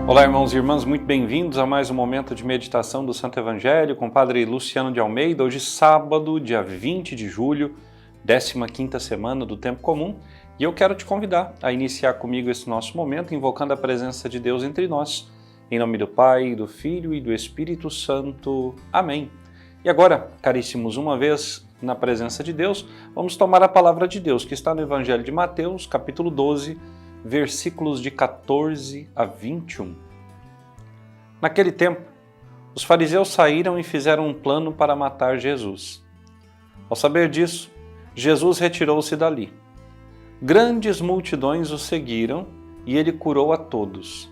Olá, irmãos e irmãs, muito bem-vindos a mais um momento de meditação do Santo Evangelho com o Padre Luciano de Almeida. Hoje, sábado, dia 20 de julho, 15ª semana do Tempo Comum, e eu quero te convidar a iniciar comigo esse nosso momento, invocando a presença de Deus entre nós. Em nome do Pai, do Filho e do Espírito Santo. Amém. E agora, caríssimos, uma vez na presença de Deus, vamos tomar a palavra de Deus, que está no Evangelho de Mateus, capítulo 12, versículos de 14 a 21. Naquele tempo, os fariseus saíram e fizeram um plano para matar Jesus. Ao saber disso, Jesus retirou-se dali. Grandes multidões o seguiram e ele curou a todos.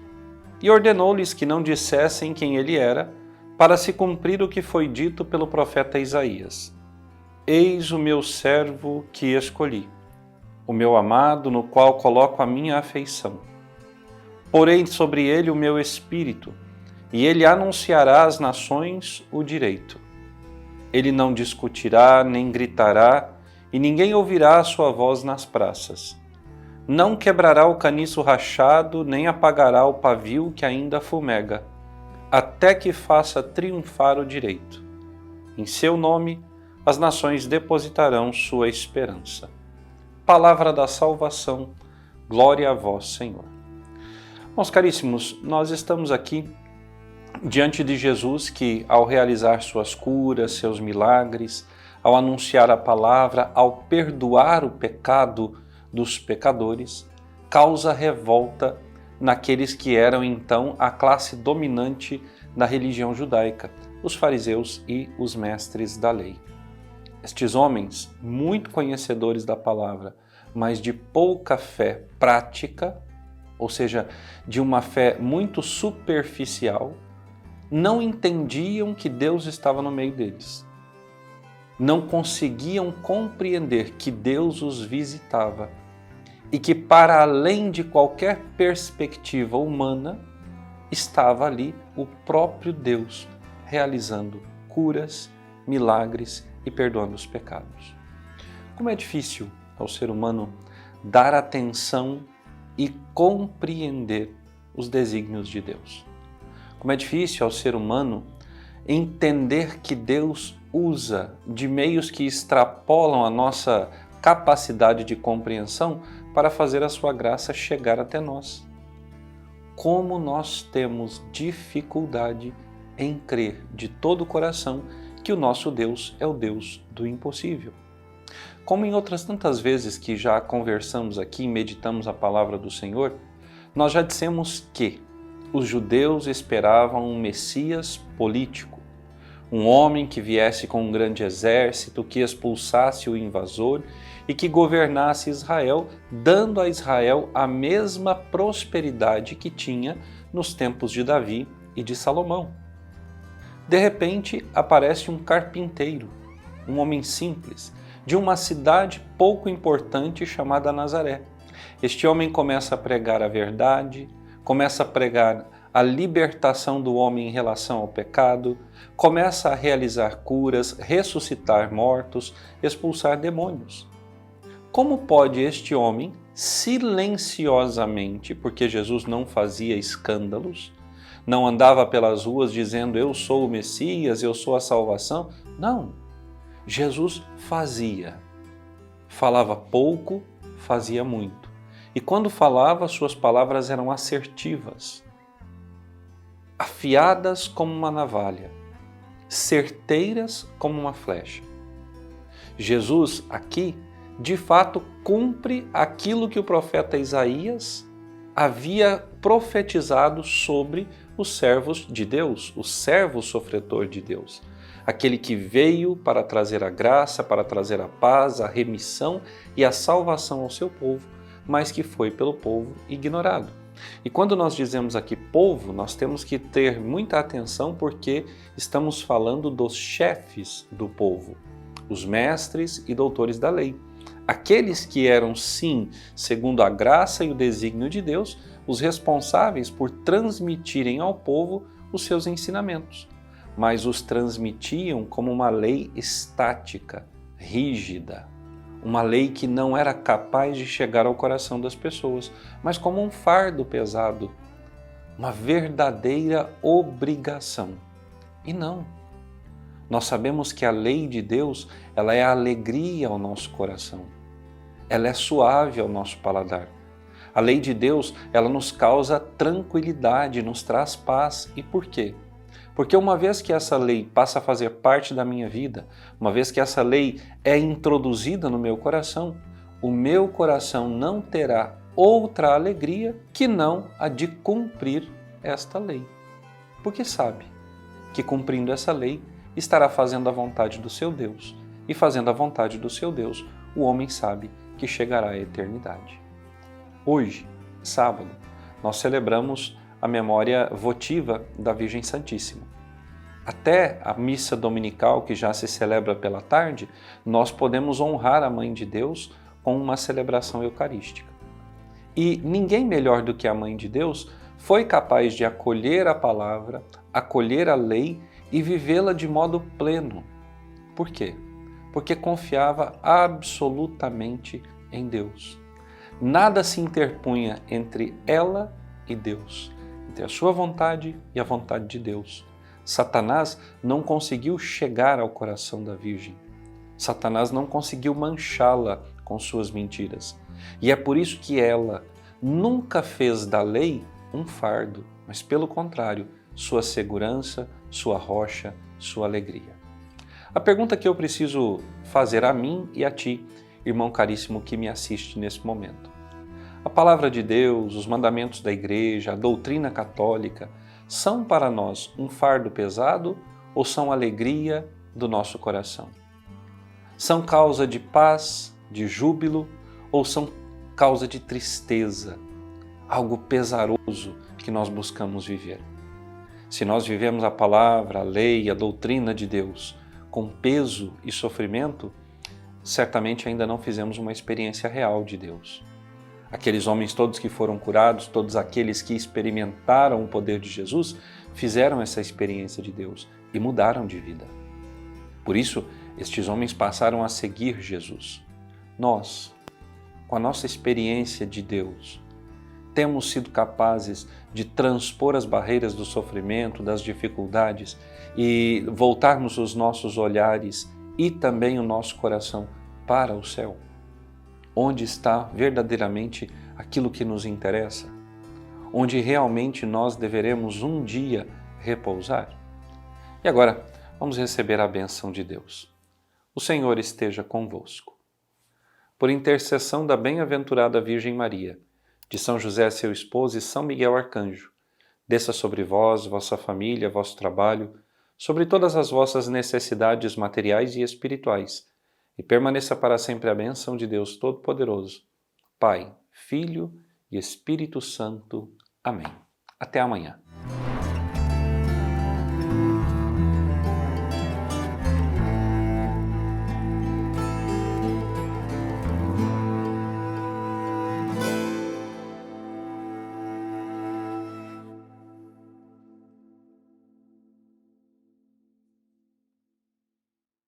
E ordenou-lhes que não dissessem quem ele era, para se cumprir o que foi dito pelo profeta Isaías. Eis o meu servo que escolhi, o meu amado no qual coloco a minha afeição. Porei sobre ele o meu espírito, e ele anunciará às nações o direito. Ele não discutirá nem gritará, e ninguém ouvirá a sua voz nas praças. Não quebrará o caniço rachado, nem apagará o pavio que ainda fumega, até que faça triunfar o direito. Em seu nome, as nações depositarão sua esperança. Palavra da salvação, glória a vós, Senhor. Meus caríssimos, nós estamos aqui diante de Jesus que, ao realizar suas curas, seus milagres, ao anunciar a palavra, ao perdoar o pecado dos pecadores, causa revolta naqueles que eram então a classe dominante da religião judaica, os fariseus e os mestres da lei. Estes homens, muito conhecedores da palavra, mas de pouca fé prática, ou seja, de uma fé muito superficial, não entendiam que Deus estava no meio deles. Não conseguiam compreender que Deus os visitava e que, para além de qualquer perspectiva humana, estava ali o próprio Deus realizando curas, milagres e perdoando os pecados. Como é difícil ao ser humano dar atenção e compreender os desígnios de Deus. Como é difícil ao ser humano entender que Deus usa de meios que extrapolam a nossa capacidade de compreensão para fazer a sua graça chegar até nós. Como nós temos dificuldade em crer de todo o coração que o nosso Deus é o Deus do impossível. Como em outras tantas vezes que já conversamos aqui e meditamos a palavra do Senhor, nós já dissemos que os judeus esperavam um Messias político, um homem que viesse com um grande exército, que expulsasse o invasor e que governasse Israel, dando a Israel a mesma prosperidade que tinha nos tempos de Davi e de Salomão. De repente, aparece um carpinteiro, um homem simples, de uma cidade pouco importante chamada Nazaré. Este homem começa a pregar a verdade, começa a pregar a libertação do homem em relação ao pecado, começa a realizar curas, ressuscitar mortos, expulsar demônios. Como pode este homem, silenciosamente, porque Jesus não fazia escândalos, não andava pelas ruas dizendo eu sou o Messias, eu sou a salvação? Não. Jesus fazia. Falava pouco, fazia muito. E quando falava, suas palavras eram assertivas, afiadas como uma navalha, certeiras como uma flecha. Jesus aqui, de fato, cumpre aquilo que o profeta Isaías havia profetizado sobre os servos de Deus, o servo sofredor de Deus, aquele que veio para trazer a graça, para trazer a paz, a remissão e a salvação ao seu povo, mas que foi pelo povo ignorado. E quando nós dizemos aqui povo, nós temos que ter muita atenção porque estamos falando dos chefes do povo, os mestres e doutores da lei. Aqueles que eram, sim, segundo a graça e o desígnio de Deus, os responsáveis por transmitirem ao povo os seus ensinamentos, mas os transmitiam como uma lei estática, rígida, uma lei que não era capaz de chegar ao coração das pessoas, mas como um fardo pesado, uma verdadeira obrigação. E não. Nós sabemos que a lei de Deus, ela é alegria ao nosso coração. Ela é suave ao nosso paladar. A lei de Deus, ela nos causa tranquilidade, nos traz paz. E por quê? Porque uma vez que essa lei passa a fazer parte da minha vida, uma vez que essa lei é introduzida no meu coração, o meu coração não terá outra alegria que não a de cumprir esta lei. Porque sabe que cumprindo essa lei estará fazendo a vontade do seu Deus. E fazendo a vontade do seu Deus, o homem sabe que chegará à eternidade. Hoje, sábado, nós celebramos a memória votiva da Virgem Santíssima. Até a missa dominical, que já se celebra pela tarde, nós podemos honrar a Mãe de Deus com uma celebração eucarística. E ninguém melhor do que a Mãe de Deus foi capaz de acolher a palavra, acolher a lei e vivê-la de modo pleno. Por quê? Porque confiava absolutamente em Deus. Nada se interpunha entre ela e Deus, entre a sua vontade e a vontade de Deus. Satanás não conseguiu chegar ao coração da Virgem. Satanás não conseguiu manchá-la com suas mentiras. E é por isso que ela nunca fez da lei um fardo, mas pelo contrário, sua segurança, sua rocha, sua alegria. A pergunta que eu preciso fazer a mim e a ti, irmão caríssimo que me assiste nesse momento. A palavra de Deus, os mandamentos da igreja, a doutrina católica, são para nós um fardo pesado ou são alegria do nosso coração? São causa de paz, de júbilo ou são causa de tristeza, algo pesaroso que nós buscamos viver? Se nós vivemos a palavra, a lei, a doutrina de Deus com peso e sofrimento, certamente ainda não fizemos uma experiência real de Deus. Aqueles homens todos que foram curados, todos aqueles que experimentaram o poder de Jesus, fizeram essa experiência de Deus e mudaram de vida. Por isso, estes homens passaram a seguir Jesus. Nós, com a nossa experiência de Deus, temos sido capazes de transpor as barreiras do sofrimento, das dificuldades e voltarmos os nossos olhares e também o nosso coração para o céu, onde está verdadeiramente aquilo que nos interessa, onde realmente nós deveremos um dia repousar. E agora, vamos receber a bênção de Deus. O Senhor esteja convosco. Por intercessão da bem-aventurada Virgem Maria, de São José, seu esposo, e São Miguel Arcanjo, desça sobre vós, vossa família, vosso trabalho, sobre todas as vossas necessidades materiais e espirituais, e permaneça para sempre a bênção de Deus Todo-Poderoso, Pai, Filho e Espírito Santo. Amém. Até amanhã.